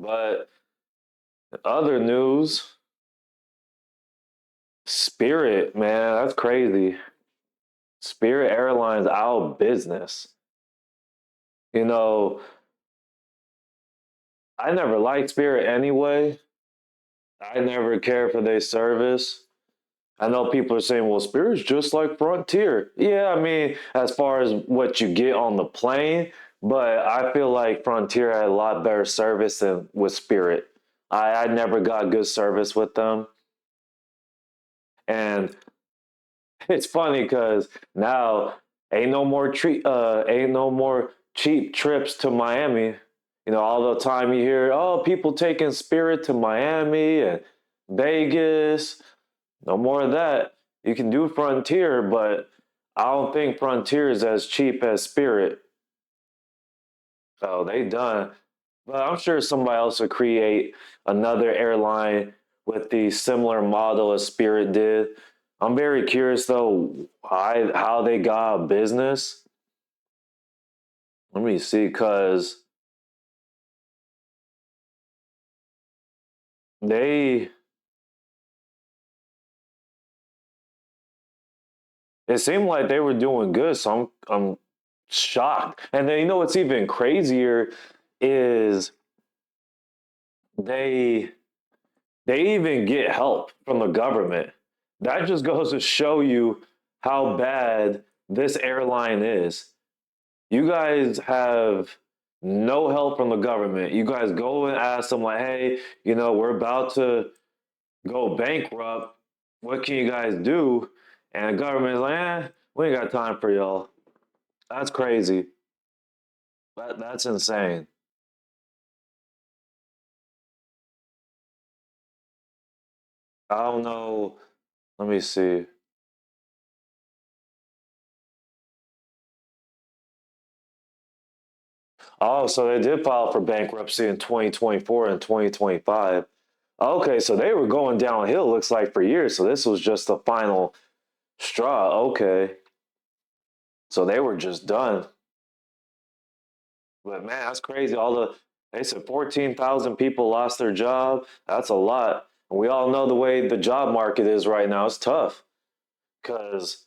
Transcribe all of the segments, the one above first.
But other news, Spirit, man, that's crazy. Spirit Airlines out of business. You know, I never liked Spirit anyway. I never cared for their service. I know people are saying, well, Spirit's just like Frontier. Yeah, I mean, as far as what you get on the plane, but I feel like Frontier had a lot better service than with Spirit. I never got good service with them. And it's funny because now ain't no more cheap trips to Miami. All the time you hear, oh, people taking Spirit to Miami and Vegas. No more of that. You can do Frontier, but I don't think Frontier is as cheap as Spirit. So they done. But I'm sure somebody else will create another airline with the similar model as Spirit did. I'm very curious though how they got out of business. Let me see, because they it seemed like they were doing good, so I'm shocked. And then what's even crazier is they they even get help from the government. That just goes to show you how bad this airline is. You guys have no help from the government. You guys go and ask them like, hey, we're about to go bankrupt. What can you guys do? And the government is like, we ain't got time for y'all. That's crazy. That's insane. I don't know. Let me see. Oh, so they did file for bankruptcy in 2024 and 2025. Okay, so they were going downhill, looks like, for years. So this was just the final straw. Okay. So they were just done. But man, that's crazy. They said 14,000 people lost their job. That's a lot. And we all know the way the job market is right now. It's tough because,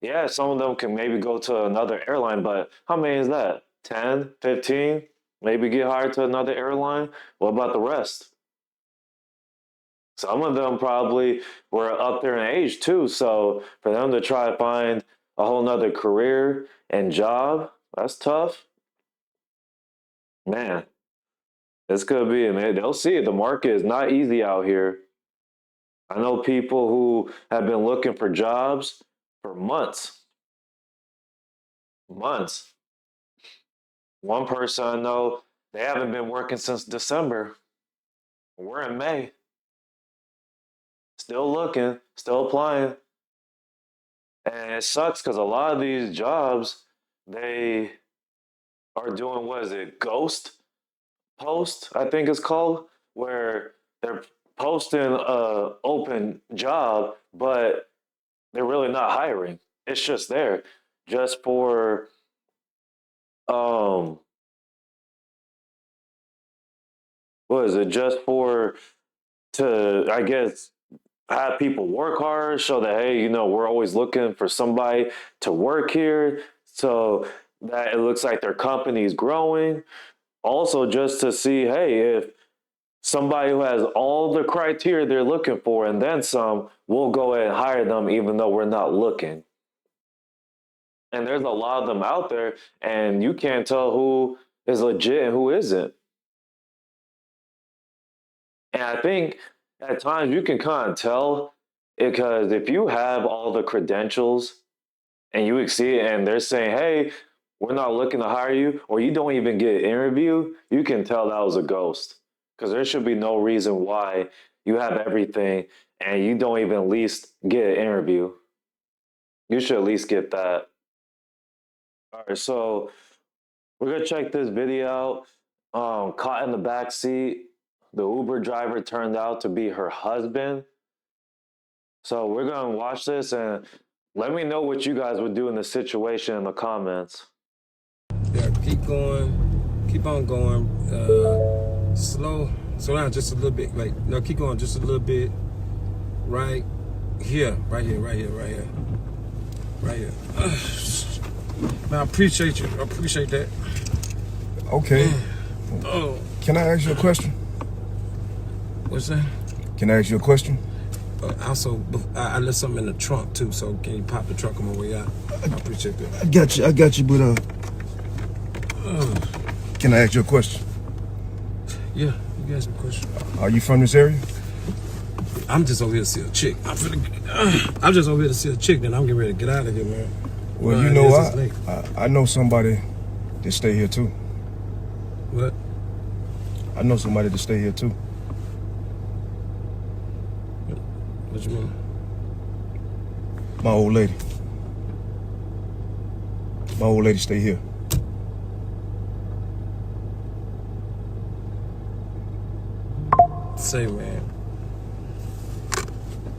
yeah, some of them can maybe go to another airline, but how many is that? 10, 15? Maybe get hired to another airline? What about the rest? Some of them probably were up there in age too. So for them to try to find a whole nother career and job, that's tough. Man, it's gonna be, man. They'll see it. The market is not easy out here. I know people who have been looking for jobs for months, months. One person I know, they haven't been working since December. We're in May, still looking, still applying. And it sucks because a lot of these jobs, they are doing, what is it, ghost post, I think it's called, where they're posting a open job, but they're really not hiring. It's just there, just for um, what is it? Just for to, I guess, have people work hard, show that hey, we're always looking for somebody to work here, so that it looks like their company's growing. Also, just to see, hey, if somebody who has all the criteria they're looking for and then some, we'll go ahead and hire them even though we're not looking. And there's a lot of them out there, and you can't tell who is legit and who isn't. And I think at times you can kind of tell because if you have all the credentials and you exceed it and they're saying, hey, we're not looking to hire you, or you don't even get an interview, you can tell that was a ghost. Because there should be no reason why you have everything and you don't even at least get an interview. You should at least get that. All right, so we're gonna check this video out. Caught in the back seat. The Uber driver turned out to be her husband. So we're gonna watch this and let me know what you guys would do in the situation in the comments. Yeah, keep going, keep on going. Slow down just a little bit. Like, no, keep going just a little bit. Right here. Man, I appreciate you. I appreciate that. Okay. Oh, Can I ask you a question? what's that? Can I ask you a question? Also, I left something in the trunk too, so can you pop the trunk on my way out? I appreciate that. I got you, but can I ask you a question? Yeah, you can ask me a question. Are you from this area? I'm just over here to see a chick. I'm just over here to see a chick, then I'm getting ready to get out of here, man. Well, you know, I know somebody that stay here too. What? I know somebody that stay here too. What you mean? My old lady. My old lady stay here. Say, man,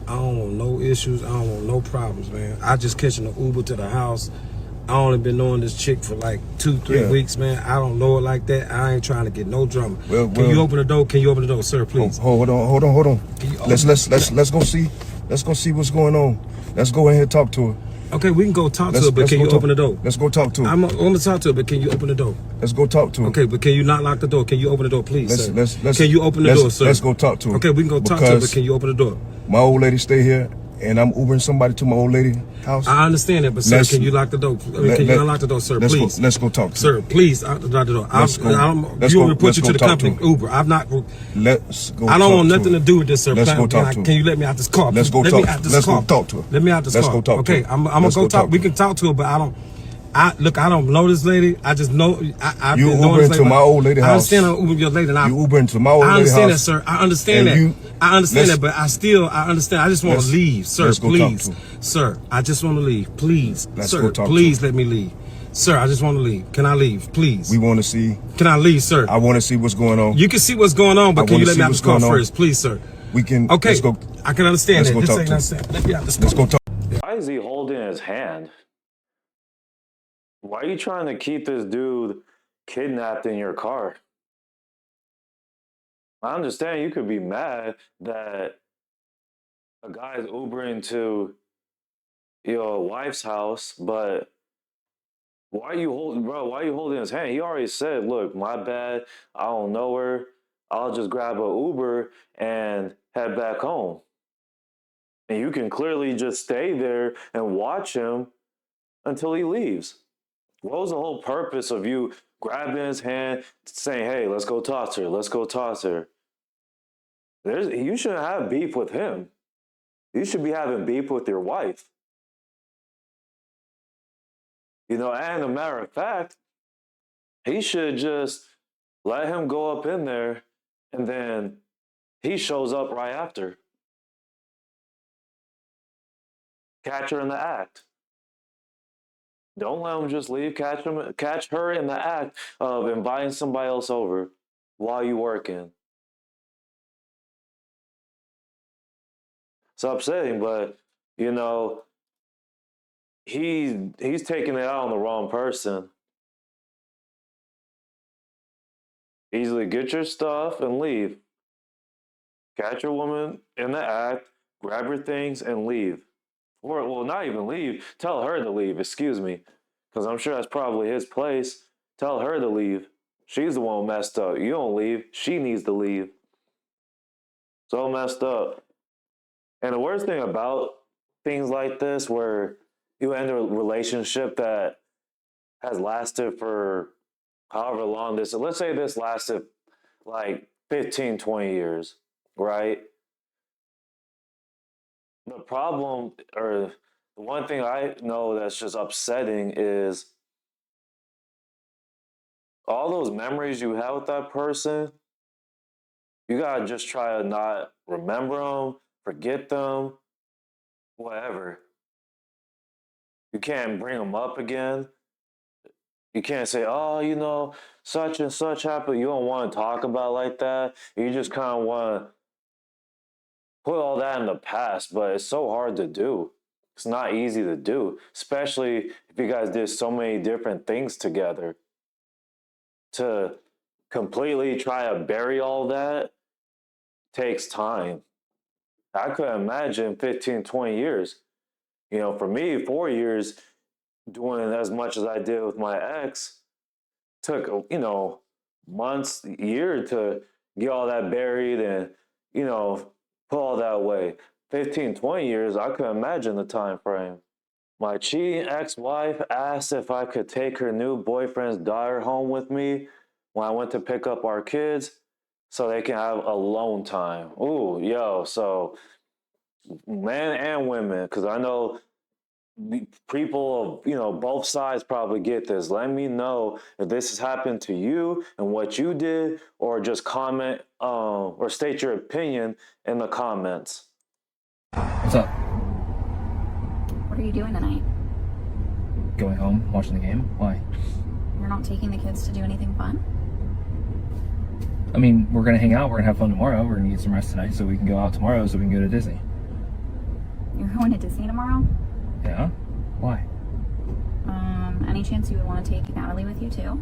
I don't want no issues. I don't want no problems, man. I just catching an Uber to the house. I only been knowing this chick for like 2-3 weeks, man. I don't know it like that. I ain't trying to get no drama. Can you open the door? Can you open the door, sir, please? Hold on. Let's go see. Let's go see what's going on. Let's go in here and talk to her. Okay, we can go talk to her, but can you open the door? Let's go talk to her. I'm gonna talk to her, but can you open the door? Let's go talk to her. Okay, but can you not lock the door? Can you open the door, please, sir? Let's can you open the door, sir? Let's go talk to her. Okay, we can go talk to her, but can you open the door? My old lady stay here, and I'm Ubering somebody to my old lady house. I understand that, but sir, can you lock the door? Can you unlock the door, sir, please? Let's go talk to her. Sir, please, lock the door. You want me to put you to the company Uber? I'm not. Let's go. I don't want nothing to do with this, sir. Let's go talk to her. Can you let me out this car? Let's go talk. Let's go talk to her. Let me out this car. Let's go talk to her. Okay, I'm gonna go talk. We can talk to her, but I don't. Look, I don't know this lady. I just know. I've you been knowing this Ubering lady. to my old lady house. I understand I'm Ubering your lady. And you Ubering to my old lady house. I understand that, sir. I understand that. I understand that, but I understand. I just want to leave, sir. Please, sir. I just want to leave, please, sir. Please let me leave, sir. I just want to leave. Can I leave, please? We want to see. Can I leave, sir? I want to see what's going on. You can see what's going on, but can you let me out this car first, please, sir? We can. Okay. Let's go. I can understand that. Let's go talk to her. Let me out this car. Let's go talk. Why is he holding his hand? Why are you trying to keep this dude kidnapped in your car? I understand you could be mad that a guy's Ubering to your wife's house, but why are you holding his hand? He already said, look, my bad, I don't know her. I'll just grab an Uber and head back home. And you can clearly just stay there and watch him until he leaves. What was the whole purpose of you grabbing his hand, saying, hey, let's go talk to her, let's go talk to her? You shouldn't have beef with him. You should be having beef with your wife. And a matter of fact, he should just let him go up in there, and then he shows up right after. Catch her in the act. Don't let him just leave. Catch her in the act of inviting somebody else over while you working. It's upsetting, but he's taking it out on the wrong person. Easily get your stuff and leave. Catch your woman in the act, grab her things, and leave. Or, well, not even leave. Tell her to leave, excuse me. Because I'm sure that's probably his place. Tell her to leave. She's the one who messed up. You don't leave. She needs to leave. So messed up. And the worst thing about things like this, where you end a relationship that has lasted for however long let's say this lasted like 15, 20 years, right? The problem, or the one thing I know that's just upsetting, is all those memories you have with that person, you gotta just try to not remember them, forget them, whatever. You can't bring them up again. You can't say, oh, such and such happened. You don't want to talk about it like that. You just kind of want to put all that in the past, but it's so hard to do. It's not easy to do, especially if you guys did so many different things together. To completely try to bury all that takes time. I couldn't imagine 15, 20 years. You know, for me, 4 years doing as much as I did with my ex took, you know, months, year to get all that buried and, you know, put all that away. 15, 20 years, I couldn't imagine the time frame. My cheating ex-wife asked if I could take her new boyfriend's daughter home with me when I went to pick up our kids so they can have alone time. Ooh, yo, so men and women, because I know people of, you know, both sides probably get this. Let me know if this has happened to you and what you did, or just comment or state your opinion in the comments. What's up? What are you doing tonight? Going home, watching the game? Why? You're not taking the kids to do anything fun? I mean, we're gonna hang out, we're gonna have fun tomorrow, we're gonna get some rest tonight so we can go out tomorrow so we can go to Disney. You're going to Disney tomorrow? Yeah? Why? Any chance you would want to take Natalie with you too?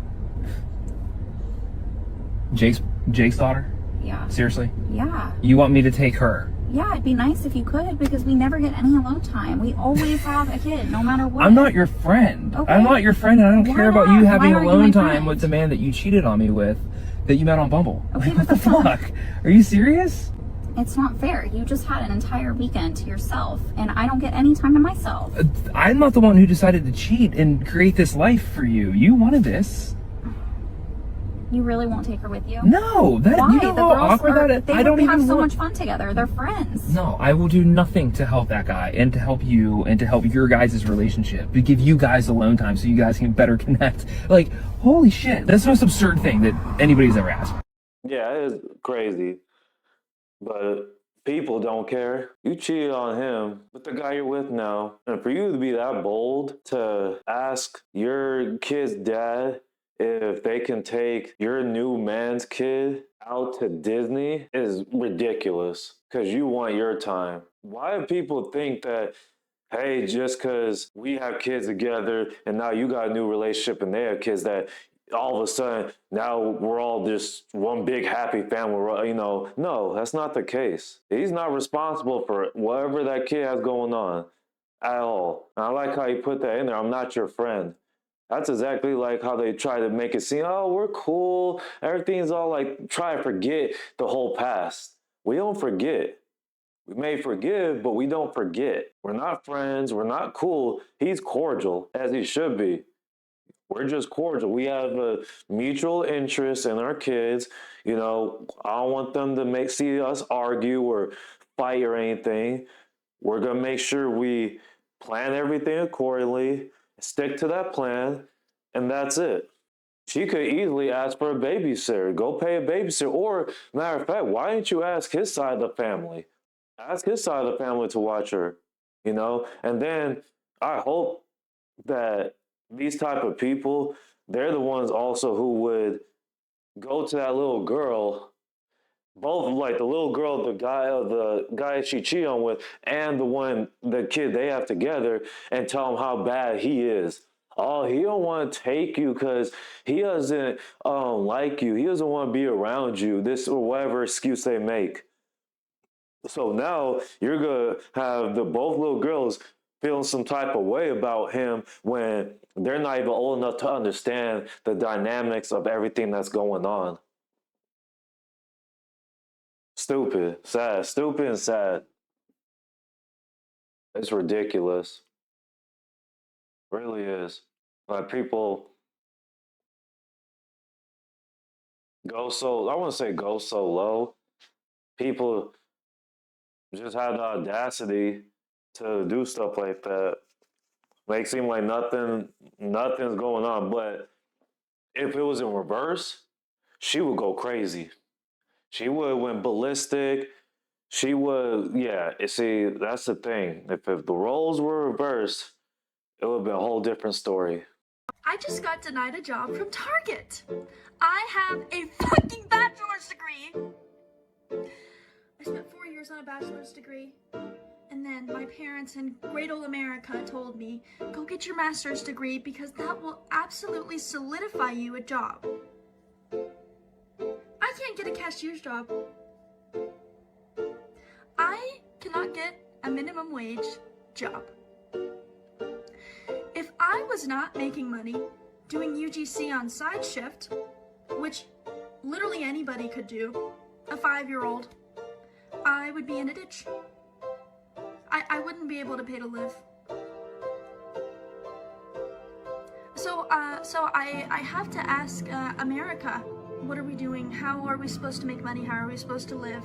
Jake's daughter? Yeah. Seriously? Yeah. You want me to take her? Yeah, it'd be nice if you could, because we never get any alone time. We always have a kid, no matter what. I'm not your friend. Okay. I'm not your friend, and I don't Why care about not? you having Why are you alone my time friend? with the man that you cheated on me with, that you met on Bumble. Okay, Like, what but the fuck? Are you serious? It's not fair. You just had an entire weekend to yourself, and I don't get any time to myself. I'm not the one who decided to cheat and create this life for you. You wanted this. You really won't take her with you? No, that Why? you know The how girls awkward are, that is. they I don't would have even so want. much fun together. They're friends. No, I will do nothing to help that guy and to help you and to help your guys' relationship. To give you guys alone time so you guys can better connect. Like, holy shit, that's the most absurd thing that anybody's ever asked. Yeah, it is crazy. But people don't care. You cheated on him with the guy you're with now. And for you to be that bold to ask your kid's dad if they can take your new man's kid out to Disney is ridiculous, because you want your time. Why do people think that, hey, just because we have kids together and now you got a new relationship and they have kids, that all of a sudden now we're all just one big happy family? You know, no, that's not the case. He's not responsible for whatever that kid has going on at all. And I like how you put that in there. I'm not your friend. That's exactly like how they try to make it seem, oh, we're cool. Everything's all like, try to forget the whole past. We don't forget. We may forgive, but we don't forget. We're not friends. We're not cool. He's cordial, as he should be. We're just cordial. We have a mutual interest in our kids. You know, I don't want them to see us argue or fight or anything. We're going to make sure we plan everything accordingly, stick to that plan, and that's it. She could easily ask for a babysitter. Go pay a babysitter. Or, matter of fact, why didn't you ask his side of the family? Ask his side of the family to watch her, you know? And then I hope that these type of people, they're the ones also who would go to that little girl, both like the little girl, the guy she cheated on with, and the kid they have together, and tell him how bad he is. Oh, he don't want to take you because he doesn't like you. He doesn't want to be around you. This or whatever excuse they make. So now you're gonna have the both little girls feeling some type of way about him when they're not even old enough to understand the dynamics of everything that's going on. Stupid, sad, stupid and sad. It's ridiculous. Really is. Like, people I want to say go so low. People just have the audacity to do stuff like that. Make it seem like nothing's going on. But if it was in reverse, she would go crazy. She would went ballistic. She would, yeah. See, that's the thing. If the roles were reversed, it would have been a whole different story. I just got denied a job from Target. I have a fucking bachelor's degree. I spent 4 years on a bachelor's degree. And then my parents in great old America told me, go get your master's degree because that will absolutely solidify you a job. cashier's job. I cannot get a minimum wage job. If I was not making money doing UGC on side shift, which literally anybody could do, a 5-year-old, I would be in a ditch. I wouldn't be able to pay to live. So I have to ask America, what are we doing? How are we supposed to make money? How are we supposed to live?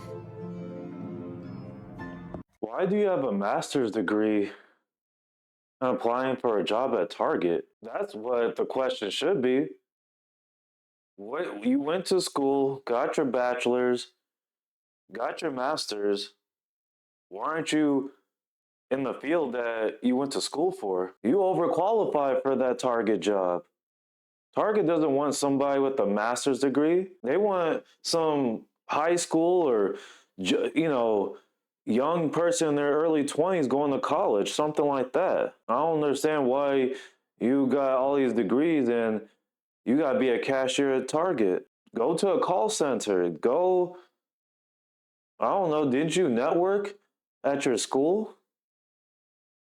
Why do you have a master's degree and applying for a job at Target? That's what the question should be. What, you went to school, got your bachelor's, got your master's. Why aren't you in the field that you went to school for? You overqualified for that Target job. Target doesn't want somebody with a master's degree. They want some high school or, young person in their early 20s going to college, something like that. I don't understand why you got all these degrees and you got to be a cashier at Target. Go to a call center. Go, I don't know, didn't you network at your school?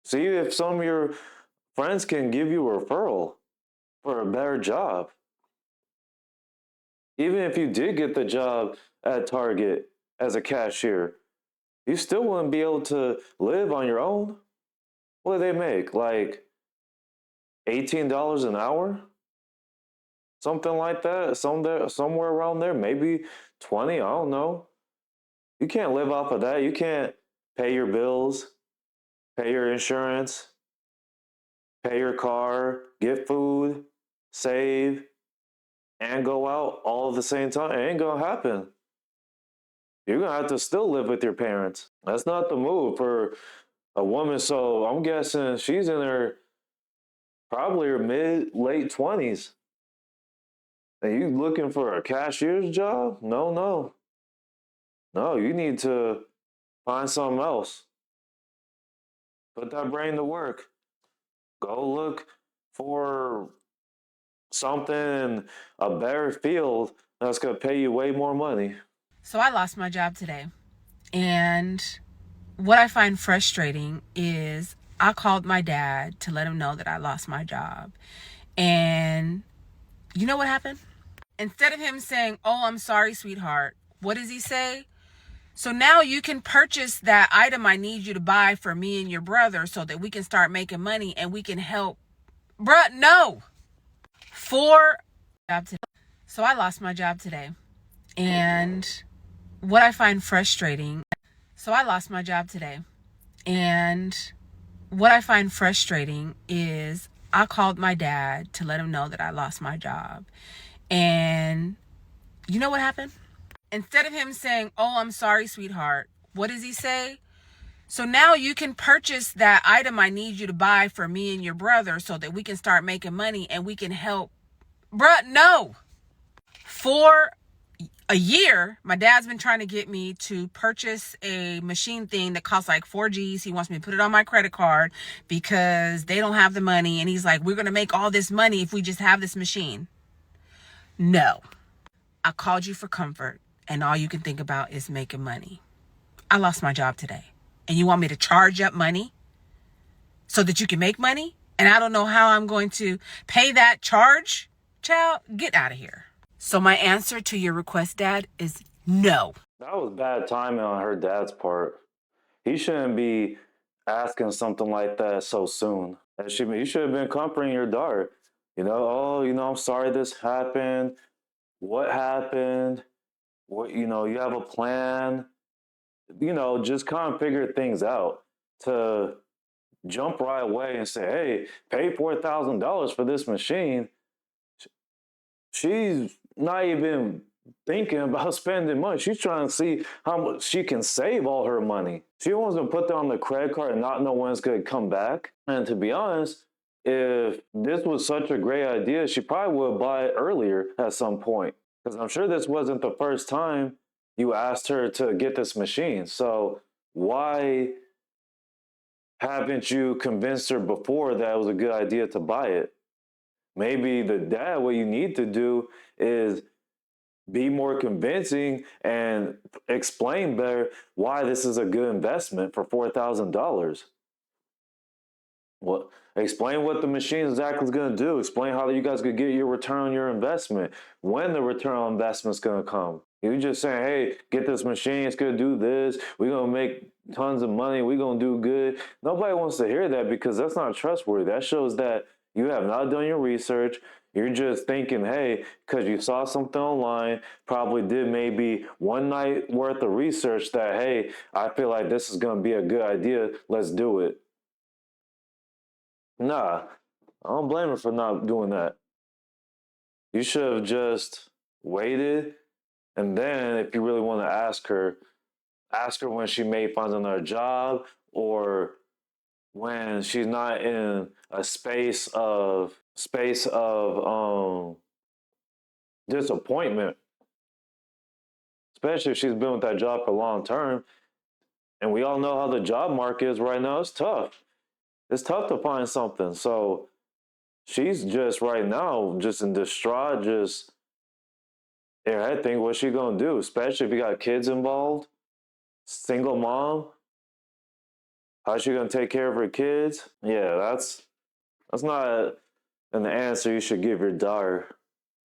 See if some of your friends can give you a referral for a better job. Even if you did get the job at Target as a cashier, you still wouldn't be able to live on your own. What do they make? Like $18 an hour? Something like that? Somewhere around there? Maybe 20? I don't know. You can't live off of that. You can't pay your bills, pay your insurance, pay your car, get food, save, and go out all at the same time. It ain't gonna happen. You're gonna have to still live with your parents. That's not the move for a woman. So I'm guessing she's in her probably her late 20s. And you looking for a cashier's job? No. No, you need to find something else. Put that brain to work. Go look for something in a better field that's gonna pay you way more money. So I lost my job today. And what I find frustrating is I called my dad to let him know that I lost my job. And you know what happened? Instead of him saying, "Oh, I'm sorry, sweetheart," what does he say? "So now you can purchase that item I need you to buy for me and your brother so that we can start making money and we can help." Bruh, no. So I lost my job today. And what I find frustrating, so I lost my job today. And what I find frustrating is I called my dad to let him know that I lost my job. And you know what happened? Instead of him saying, "Oh, I'm sorry, sweetheart," what does he say? "So now you can purchase that item I need you to buy for me and your brother so that we can start making money and we can help." Bruh, no. For a year, my dad's been trying to get me to purchase a machine thing that costs like 4Gs. He wants me to put it on my credit card because they don't have the money. And he's like, "We're going to make all this money if we just have this machine." No. I called you for comfort and all you can think about is making money. I lost my job today. And you want me to charge up money so that you can make money? And I don't know how I'm going to pay that charge? Child, get out of here. So my answer to your request, Dad, is no. That was bad timing on her dad's part. He shouldn't be asking something like that so soon. You should have been comforting your daughter. I'm sorry this happened. What happened? What, you have a plan. Just kind of figure things out. To jump right away and say, "Hey, pay $4,000 for this machine." She's not even thinking about spending money. She's trying to see how much she can save all her money. She wants to put that on the credit card and not know when it's going to come back. And to be honest, if this was such a great idea, she probably would buy it earlier at some point. Because I'm sure this wasn't the first time you asked her to get this machine. So why haven't you convinced her before that it was a good idea to buy it? Maybe what you need to do is be more convincing and explain better why this is a good investment for $4,000. What? Explain what the machine exactly is going to do. Explain how you guys could get your return on your investment. When the return on investment is going to come. You just saying, hey, get this machine. It's going to do this. We're going to make tons of money. We're going to do good. Nobody wants to hear that because that's not trustworthy. That shows that you have not done your research. You're just thinking, hey, because you saw something online, probably did maybe one night worth of research that, hey, I feel like this is going to be a good idea. Let's do it. Nah, I don't blame her for not doing that. You should have just waited, and then if you really want to ask her when she may find another job or when she's not in a space of disappointment, especially if she's been with that job for long term. And we all know how the job market is right now. It's tough. It's tough to find something. So she's just right now, just in distraught, just in her head thinking, what's she gonna do? Especially if you got kids involved, single mom. How's she gonna take care of her kids? Yeah, that's not an answer you should give your daughter.